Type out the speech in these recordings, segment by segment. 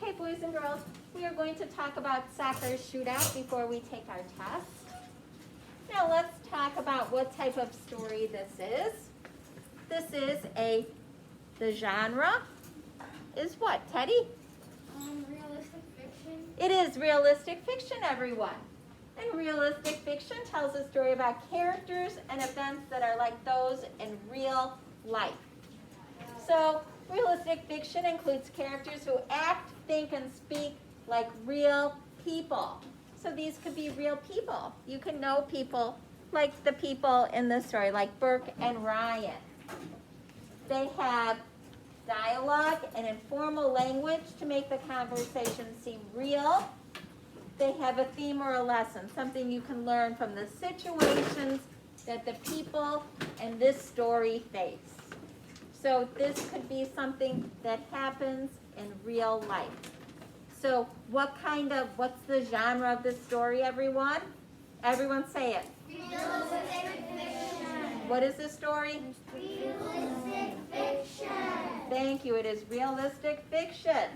Okay, boys and girls, we are going to talk about soccer shootout before we take our test. Now let's talk about what type of story this is. This is the genre is what, Teddy? Realistic fiction. It is realistic fiction, everyone. And realistic fiction tells a story about characters and events that are like those in real life. So realistic fiction includes characters who act, think, and speak like real people. So these could be real people. You can know people like the people in this story, like Burke and Ryan. They have dialogue and informal language to make the conversation seem real. They have a theme or a lesson, something you can learn from the situations that the people in this story face. So this could be something that happens in real life. So what's the genre of this story, everyone? Everyone say it. Realistic fiction. What is this story? Realistic fiction. Thank you, it is realistic fiction.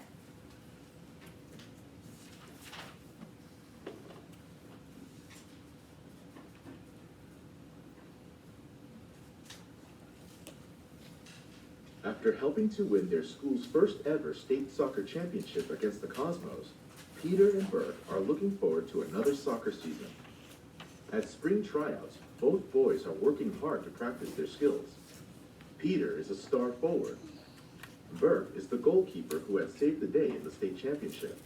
After helping to win their school's first ever state soccer championship against the Cosmos, Peter and Burke are looking forward to another soccer season. At spring tryouts, both boys are working hard to practice their skills. Peter is a star forward. Burke is the goalkeeper who had saved the day in the state championship.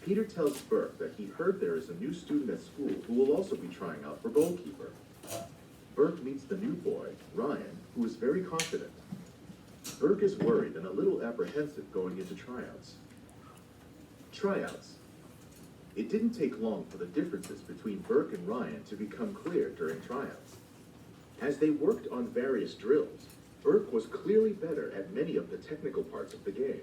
Peter tells Burke that he heard there is a new student at school who will also be trying out for goalkeeper. Burke meets the new boy, Ryan, who is very confident. Burke is worried and a little apprehensive going into tryouts. Tryouts. It didn't take long for the differences between Burke and Ryan to become clear during tryouts. As they worked on various drills, Burke was clearly better at many of the technical parts of the game.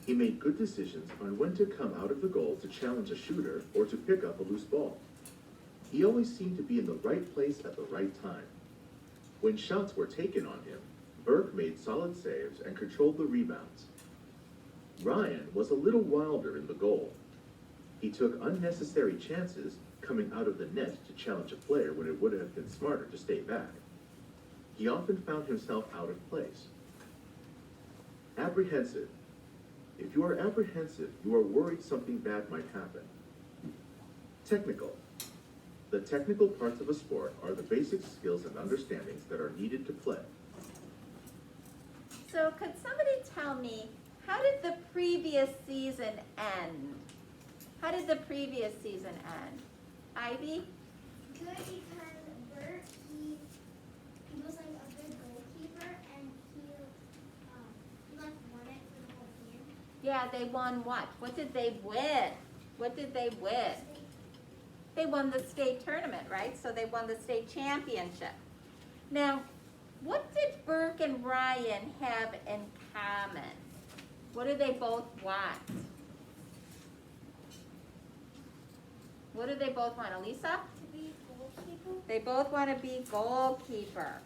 He made good decisions on when to come out of the goal to challenge a shooter or to pick up a loose ball. He always seemed to be in the right place at the right time. When shots were taken on him, Burke made solid saves and controlled the rebounds. Ryan was a little wilder in the goal. He took unnecessary chances coming out of the net to challenge a player when it would have been smarter to stay back. He often found himself out of place. Apprehensive. If you are apprehensive, you are worried something bad might happen. Technical. The technical parts of a sport are the basic skills and understandings that are needed to play. So could somebody tell me, how did the previous season end? How did the previous season end? Ivy? Good, because Bert, he was like a good goalkeeper, and he like won it for the whole team. Yeah, they won what? What did they win? What did they win? They won the state tournament, right? So they won the state championship. Now, what did Burke and Ryan have in common? What do they both want? What do they both want, Elisa? To be goalkeeper. They both want to be goalkeeper.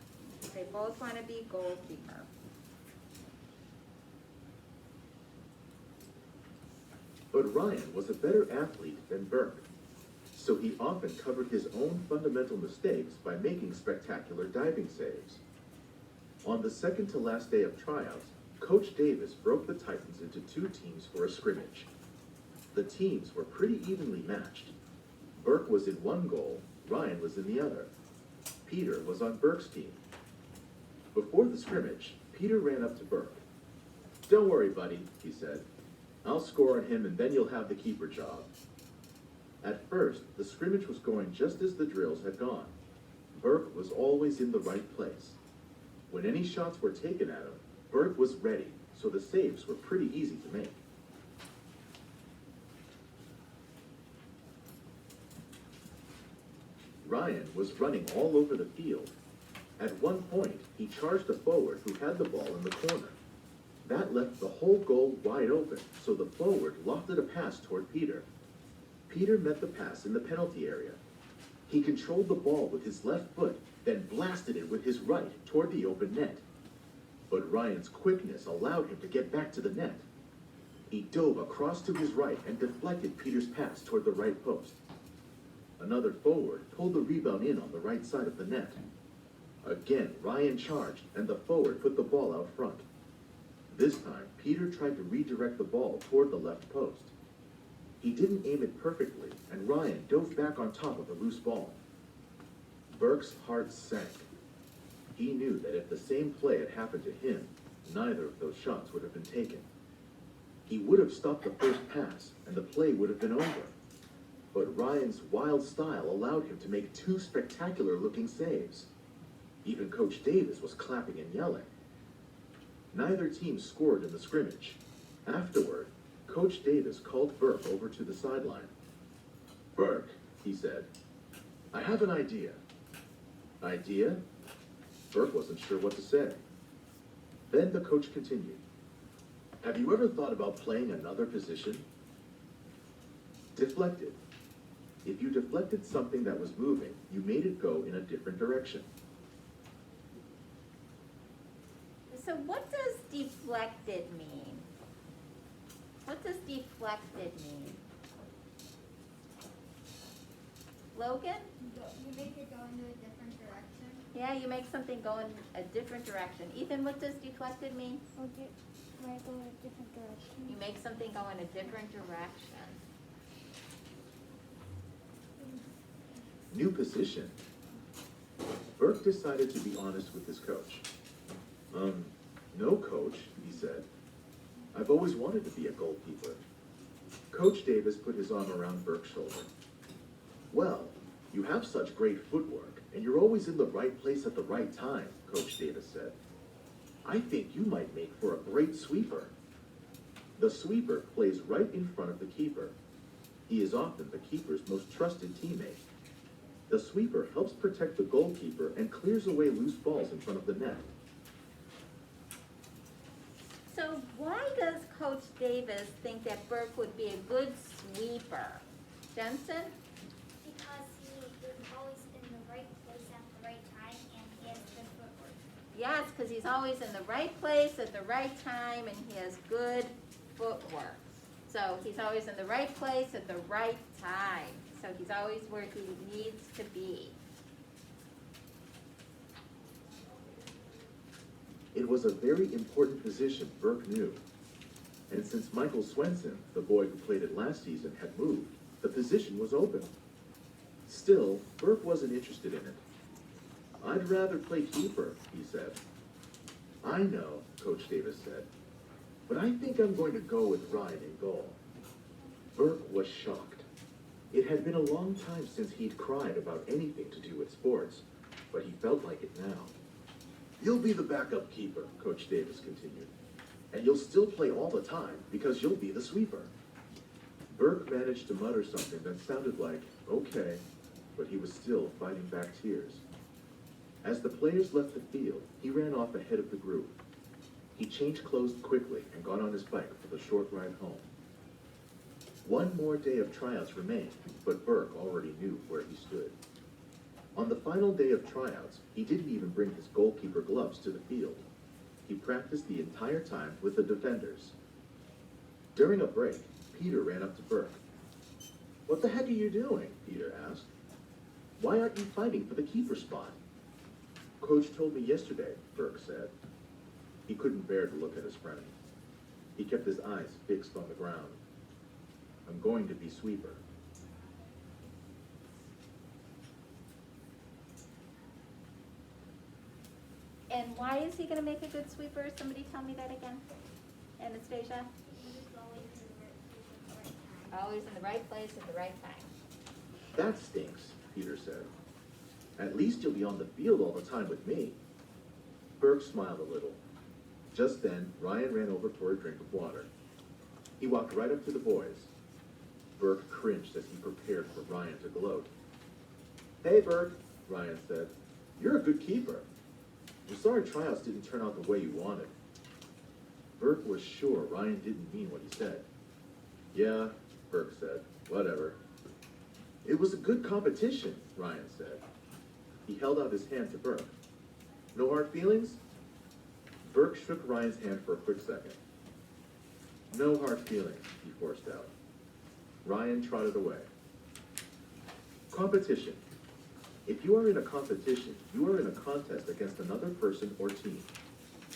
They both want to be goalkeeper. But Ryan was a better athlete than Burke, so he often covered his own fundamental mistakes by making spectacular diving saves. On the second to last day of tryouts, Coach Davis broke the Titans into two teams for a scrimmage. The teams were pretty evenly matched. Burke was in one goal, Ryan was in the other. Peter was on Burke's team. Before the scrimmage, Peter ran up to Burke. "Don't worry, buddy," he said. "I'll score on him and then you'll have the keeper job." At first, the scrimmage was going just as the drills had gone. Burke was always in the right place. When any shots were taken at him, Burke was ready, so the saves were pretty easy to make. Ryan was running all over the field. At one point, he charged a forward who had the ball in the corner. That left the whole goal wide open, so the forward lofted a pass toward Peter. Peter met the pass in the penalty area. He controlled the ball with his left foot, then blasted it with his right toward the open net. But Ryan's quickness allowed him to get back to the net. He dove across to his right and deflected Peter's pass toward the right post. Another forward pulled the rebound in on the right side of the net. Again, Ryan charged, and the forward put the ball out front. This time, Peter tried to redirect the ball toward the left post. He didn't aim it perfectly, and Ryan dove back on top of the loose ball. Burke's heart sank. He knew that if the same play had happened to him, neither of those shots would have been taken. He would have stopped the first pass, and the play would have been over. But Ryan's wild style allowed him to make two spectacular-looking saves. Even Coach Davis was clapping and yelling. Neither team scored in the scrimmage. Afterward, Coach Davis called Burke over to the sideline. "Burke," he said, "I have an idea." "Idea?" Burke wasn't sure what to say. Then the coach continued. "Have you ever thought about playing another position?" Deflected. If you deflected something that was moving, you made it go in a different direction. So what does deflected mean? What does deflected mean? Logan? You make it go into a different direction. Yeah, you make something go in a different direction. Ethan, what does deflected mean? Okay, might go in a different direction. You make something go in a different direction. New position. Burke decided to be honest with his coach. No, coach, he said. "I've always wanted to be a goalkeeper." Coach Davis put his arm around Burke's shoulder. "Well, you have such great footwork, and you're always in the right place at the right time," Coach Davis said. "I think you might make for a great sweeper." The sweeper plays right in front of the keeper. He is often the keeper's most trusted teammate. The sweeper helps protect the goalkeeper and clears away loose balls in front of the net. So why does Coach Davis think that Burke would be a good sweeper? Jensen? Because he is always in the right place at the right time and he has good footwork. Yes, because he's always in the right place at the right time and he has good footwork. So he's always in the right place at the right time. So he's always where he needs to be. It was a very important position Burke knew. And since Michael Swenson, the boy who played it last season, had moved, the position was open. Still, Burke wasn't interested in it. "I'd rather play keeper," he said. "I know," Coach Davis said, "but I think I'm going to go with Ryan in goal." Burke was shocked. It had been a long time since he'd cried about anything to do with sports, but he felt like it now. "You'll be the backup keeper," Coach Davis continued. "And you'll still play all the time because you'll be the sweeper." Burke managed to mutter something that sounded like, "Okay," but he was still fighting back tears. As the players left the field, he ran off ahead of the group. He changed clothes quickly and got on his bike for the short ride home. One more day of tryouts remained, but Burke already knew where he stood. On the final day of tryouts, he didn't even bring his goalkeeper gloves to the field. He practiced the entire time with the defenders. During a break, Peter ran up to Burke. "What the heck are you doing?" Peter asked. "Why aren't you fighting for the keeper spot?" "Coach told me yesterday," Burke said. He couldn't bear to look at his friend. He kept his eyes fixed on the ground. "I'm going to be sweeper." And why is he going to make a good sweeper? Somebody tell me that again. Anastasia? He's always in the right place at the right time. Always in the right place at the right time. "That stinks," Peter said. "At least you'll be on the field all the time with me." Burke smiled a little. Just then, Ryan ran over for a drink of water. He walked right up to the boys. Burke cringed as he prepared for Ryan to gloat. "Hey, Burke," Ryan said. "You're a good keeper. I'm sorry tryouts didn't turn out the way you wanted." Burke was sure Ryan didn't mean what he said. "Yeah," Burke said. "Whatever." "It was a good competition," Ryan said. He held out his hand to Burke. "No hard feelings?" Burke shook Ryan's hand for a quick second. No hard feelings, he forced out. Ryan trotted away. Competition. If you are in a competition, you are in a contest against another person or team.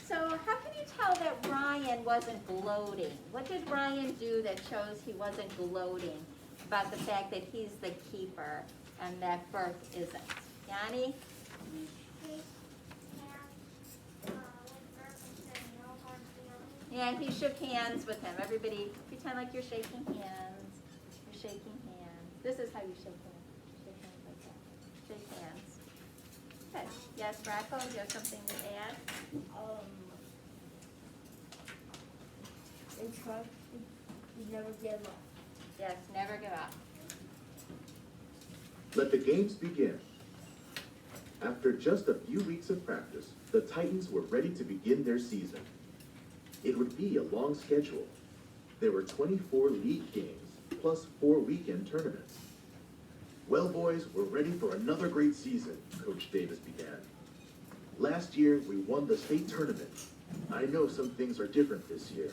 So how can you tell that Ryan wasn't gloating? What did Ryan do that shows he wasn't gloating about the fact that he's the keeper and that Burke isn't? Yanni? He shook hands with Burke and said no hard feelings. Yeah, he shook hands with him. Everybody pretend like you're shaking hands. You're shaking hands. This is how you shake hands. Shake hands like that. Shake hands. Good. Yes, Rocco, do you have something to add? They trust you never give up. Yes, never give up. Let the games begin. After just a few weeks of practice, the Titans were ready to begin their season. It would be a long schedule. There were 24 league games, plus 4 weekend tournaments. Well, boys, we're ready for another great season, Coach Davis began. Last year, we won the state tournament. I know some things are different this year,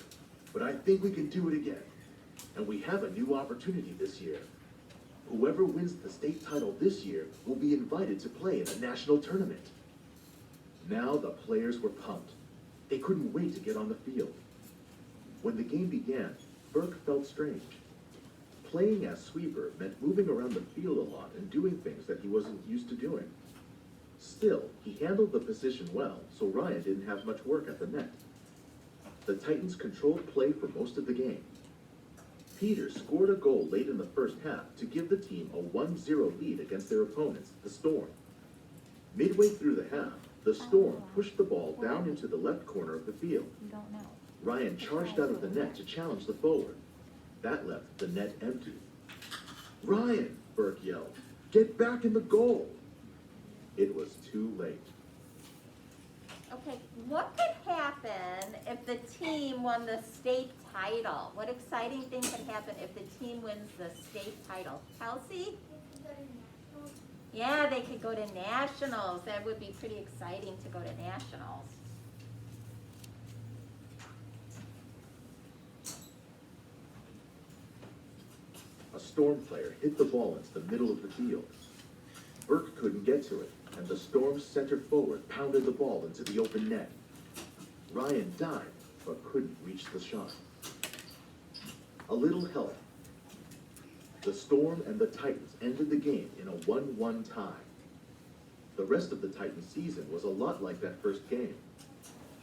but I think we can do it again. And we have a new opportunity this year. Whoever wins the state title this year will be invited to play in a national tournament. Now the players were pumped. They couldn't wait to get on the field. When the game began, Burke felt strange. Playing as sweeper meant moving around the field a lot and doing things that he wasn't used to doing. Still, he handled the position well, so Ryan didn't have much work at the net. The Titans controlled play for most of the game. Peter scored a goal late in the first half to give the team a 1-0 lead against their opponents, the Storm. Midway through the half, the Storm pushed the ball down into the left corner of the field. You don't know. Ryan charged out of the net to challenge the forward. That left the net empty. "Ryan!" Burke yelled. "Get back in the goal!" It was too late. Okay, what could happen if the team won the state title? What exciting thing could happen if the team wins the state title? Kelsey? They could go to nationals. Yeah, they could go to nationals. That would be pretty exciting to go to nationals. A Storm player hit the ball into the middle of the field. Burke couldn't get to it, and the Storm's center forward pounded the ball into the open net. Ryan dived, but couldn't reach the shot. A little help. The Storm and the Titans ended the game in a 1-1 tie. The rest of the Titans' season was a lot like that first game.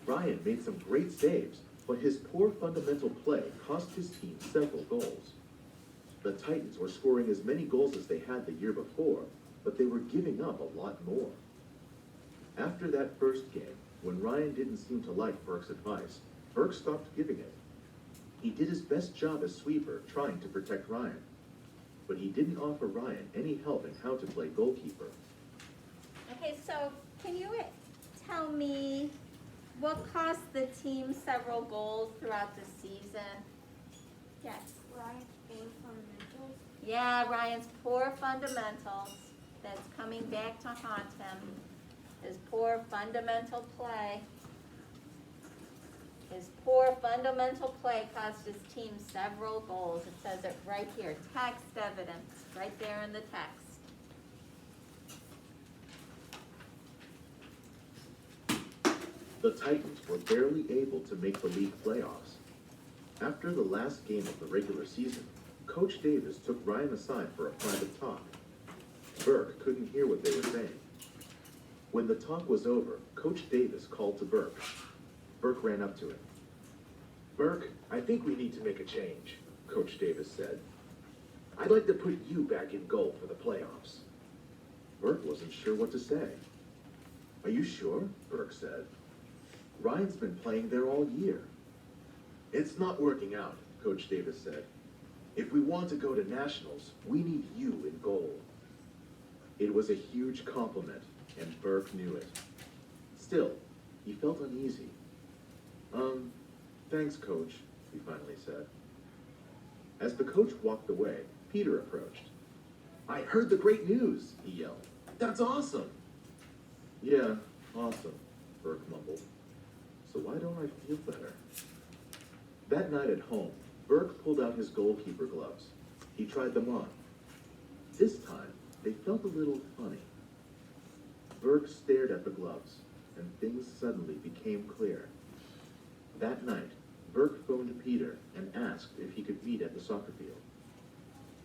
Ryan made some great saves, but his poor fundamental play cost his team several goals. The Titans were scoring as many goals as they had the year before, but they were giving up a lot more. After that first game, when Ryan didn't seem to like Burke's advice, Burke stopped giving it. He did his best job as sweeper, trying to protect Ryan. But he didn't offer Ryan any help in how to play goalkeeper. Okay, so can you tell me what cost the team several goals throughout the season? Yes. Ryan's poor fundamentals. Yeah, Ryan's poor fundamentals. That's coming back to haunt him. His poor fundamental play. His poor fundamental play cost his team several goals. It says it right here, text evidence, right there in the text. The Titans were barely able to make the league playoffs. After the last game of the regular season, Coach Davis took Ryan aside for a private talk. Burke couldn't hear what they were saying. When the talk was over, Coach Davis called to Burke. Burke ran up to him. "Burke, I think we need to make a change," Coach Davis said. "I'd like to put you back in goal for the playoffs." Burke wasn't sure what to say. "Are you sure?" Burke said. "Ryan's been playing there all year." "It's not working out," Coach Davis said. "If we want to go to nationals, we need you in goal." It was a huge compliment, and Burke knew it. Still, he felt uneasy. Thanks, Coach," he finally said. As the coach walked away, Peter approached. "I heard the great news," he yelled. "That's awesome." "Yeah, awesome," Burke mumbled. "So why don't I feel better?" That night at home, Burke pulled out his goalkeeper gloves. He tried them on. This time, they felt a little funny. Burke stared at the gloves, and things suddenly became clear. That night, Burke phoned Peter and asked if he could meet at the soccer field.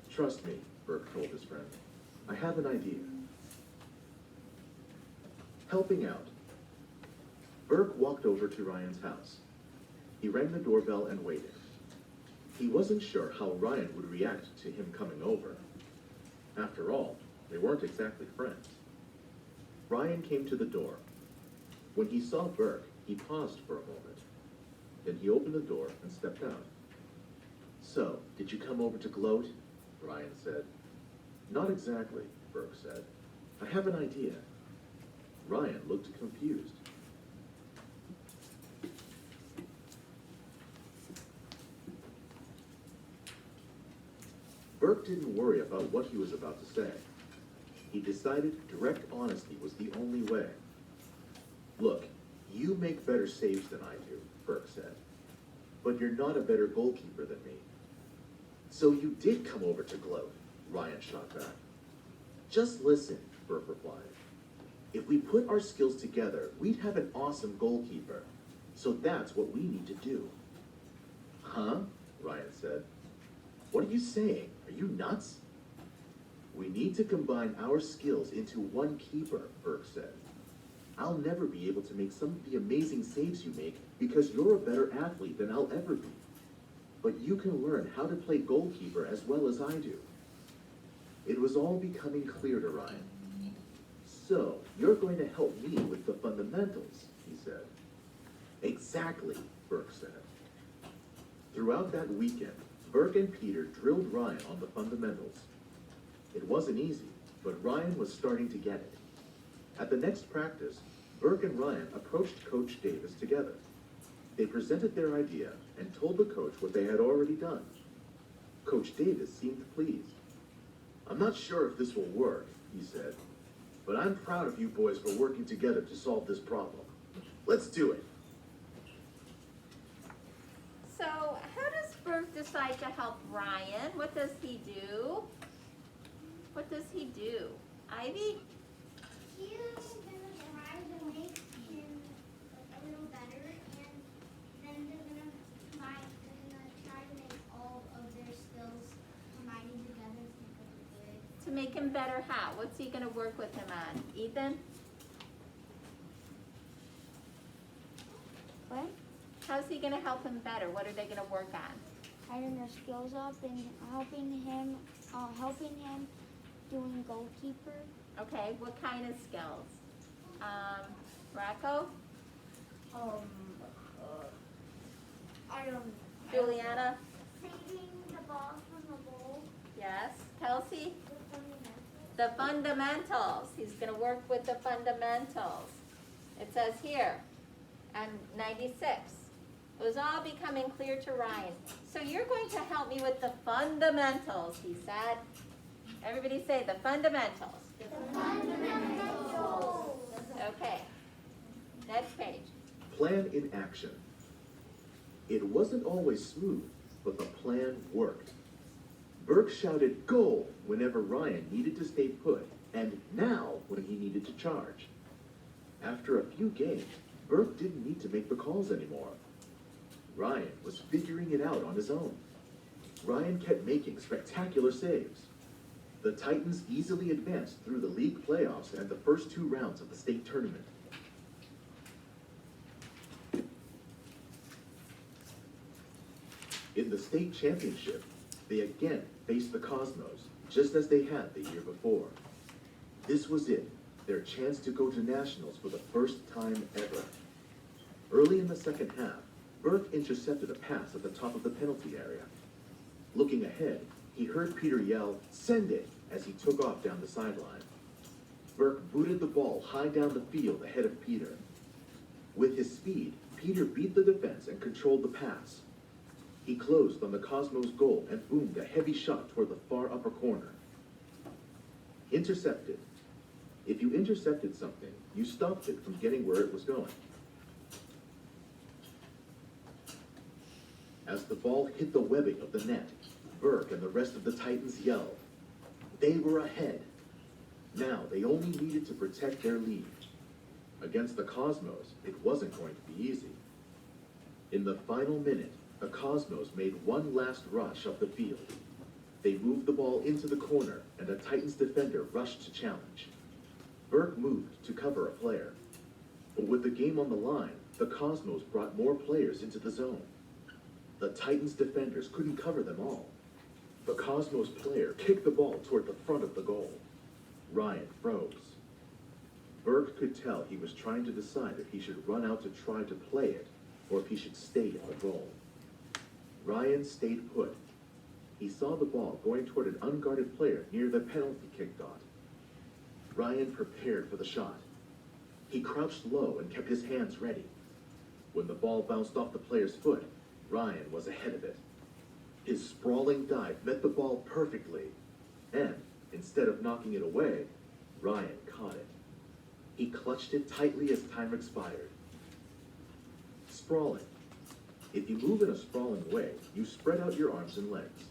"Trust me," Burke told his friend. "I have an idea." Helping out. Burke walked over to Ryan's house. He rang the doorbell and waited. He wasn't sure how Ryan would react to him coming over. After all, they weren't exactly friends. Ryan came to the door. When he saw Burke, he paused for a moment. Then he opened the door and stepped out. "So, did you come over to gloat?" Ryan said. "Not exactly," Burke said. "I have an idea." Ryan looked confused. Burke didn't worry about what he was about to say. He decided direct honesty was the only way. "Look, you make better saves than I do," Burke said. "But you're not a better goalkeeper than me." "So you did come over to gloat," Ryan shot back. "Just listen," Burke replied. "If we put our skills together, we'd have an awesome goalkeeper. So that's what we need to do." "Huh?" Ryan said. "What are you saying? Are you nuts?" "We need to combine our skills into one keeper," Burke said. "I'll never be able to make some of the amazing saves you make because you're a better athlete than I'll ever be. But you can learn how to play goalkeeper as well as I do." It was all becoming clear to Ryan. "So, you're going to help me with the fundamentals," he said. "Exactly," Burke said. Throughout that weekend, Burke and Peter drilled Ryan on the fundamentals. It wasn't easy, but Ryan was starting to get it. At the next practice, Burke and Ryan approached Coach Davis together. They presented their idea and told the coach what they had already done. Coach Davis seemed pleased. "I'm not sure if this will work," he said, "but I'm proud of you boys for working together to solve this problem. Let's do it." So, how does Burke decide to help Ryan? What does he do? What does he do? Ivy? He's gonna try to make him a little better, and then they're gonna try to make all of their skills combining together to make them good. To make him better how? What's he going to work with him on? Ethan? What? How's he going to help him better? What are they going to work on? Adding their skills up and helping him doing goalkeeper. Okay, what kind of skills? Rocco? I don't. Juliana? Saving the ball from the goal Yes. Kelsey? with fundamentals. The fundamentals. He's going to work with the fundamentals. It says here, on 96. It was all becoming clear to Ryan. "So you're going to help me with the fundamentals," he said. Everybody say the fundamentals. The fundamentals. Okay. Next page. Plan in action. It wasn't always smooth, but the plan worked. Burke shouted "goal" whenever Ryan needed to stay put, and "now" when he needed to charge. After a few games, Burke didn't need to make the calls anymore. Ryan was figuring it out on his own. Ryan kept making spectacular saves. The Titans easily advanced through the league playoffs and the first 2 rounds of the state tournament. In the state championship, they again faced the Cosmos, just as they had the year before. This was it, their chance to go to nationals for the first time ever. Early in the second half, Burke intercepted a pass at the top of the penalty area. Looking ahead, he heard Peter yell, "Send it," as he took off down the sideline. Burke booted the ball high down the field ahead of Peter. With his speed, Peter beat the defense and controlled the pass. He closed on the Cosmos goal and boomed a heavy shot toward the far upper corner. Intercepted. If you intercepted something, you stopped it from getting where it was going. As the ball hit the webbing of the net, Burke and the rest of the Titans yelled. They were ahead. Now they only needed to protect their lead. Against the Cosmos, it wasn't going to be easy. In the final minute, the Cosmos made one last rush up the field. They moved the ball into the corner, and a Titans defender rushed to challenge. Burke moved to cover a player. But with the game on the line, the Cosmos brought more players into the zone. The Titans defenders couldn't cover them all. The Cosmos player kicked the ball toward the front of the goal. Ryan froze. Burke could tell he was trying to decide if he should run out to try to play it, or if he should stay in the goal. Ryan stayed put. He saw the ball going toward an unguarded player near the penalty kick dot. Ryan prepared for the shot. He crouched low and kept his hands ready. When the ball bounced off the player's foot, Ryan was ahead of it. His sprawling dive met the ball perfectly, and instead of knocking it away, Ryan caught it. He clutched it tightly as time expired. Sprawling. If you move in a sprawling way, you spread out your arms and legs.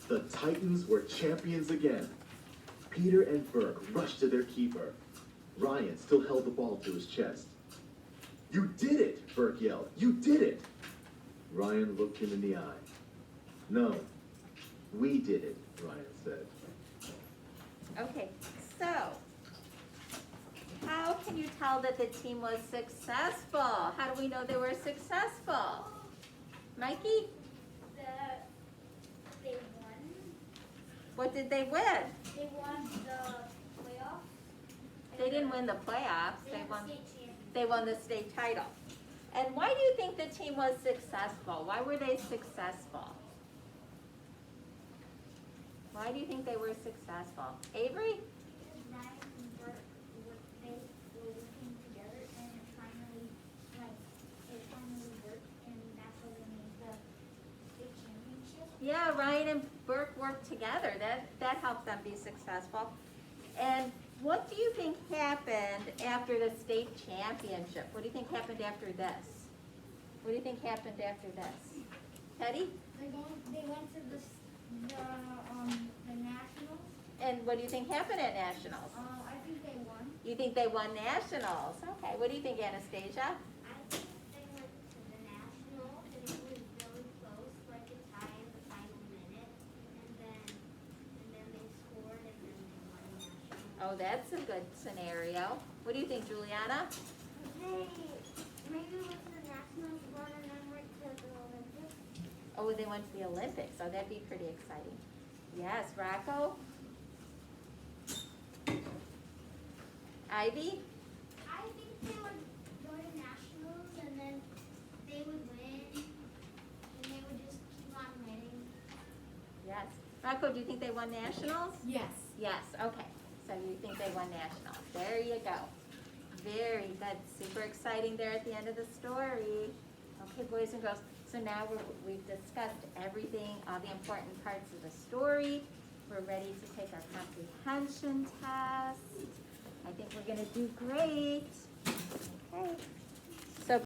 The Titans were champions again. Peter and Burke rushed to their keeper. Ryan still held the ball to his chest. You did it, Burke yelled. You did it. Ryan looked him in the eye. No, we did it, Ryan said. Okay, so how can you tell that the team was successful? How do we know they were successful? Mikey, They won. what did they win? They won the playoffs. They didn't win the playoffs. They won the state championship. They won the state title. And why do you think the team was successful? Why were they successful? Why do you think they were successful? Avery? Ryan and Burke they were working together and it finally worked, and that's how they made the state championship. Yeah, Ryan and Burke worked together. That helped them be successful. And what do you think happened after the state championship? What do you think happened after this? What do you think happened after this? Teddy? They went to the nationals. And what do you think happened at nationals? I think they won. You think they won nationals? Okay, what do you think, Anastasia? I think they went to the nationals and it was really close, like a tie in the final minute, and then they scored and then they won nationals. Oh, that's a good scenario. What do you think, Juliana? Maybe went to the nationals, won, and then went to the Olympics. Oh, they went to the Olympics, so that'd be pretty exciting. Yes, Rocco? Ivy? I think they would go to nationals and then they would win and they would just keep on winning. Yes. Rocco, do you think they won nationals? Yes. Yes, okay. So you think they won nationals. There you go. Very good. Super exciting there at the end of the story. Okay, boys and girls. So now we've discussed everything, all the important parts of the story. We're ready to take our comprehension test. I think we're going to do great. Okay.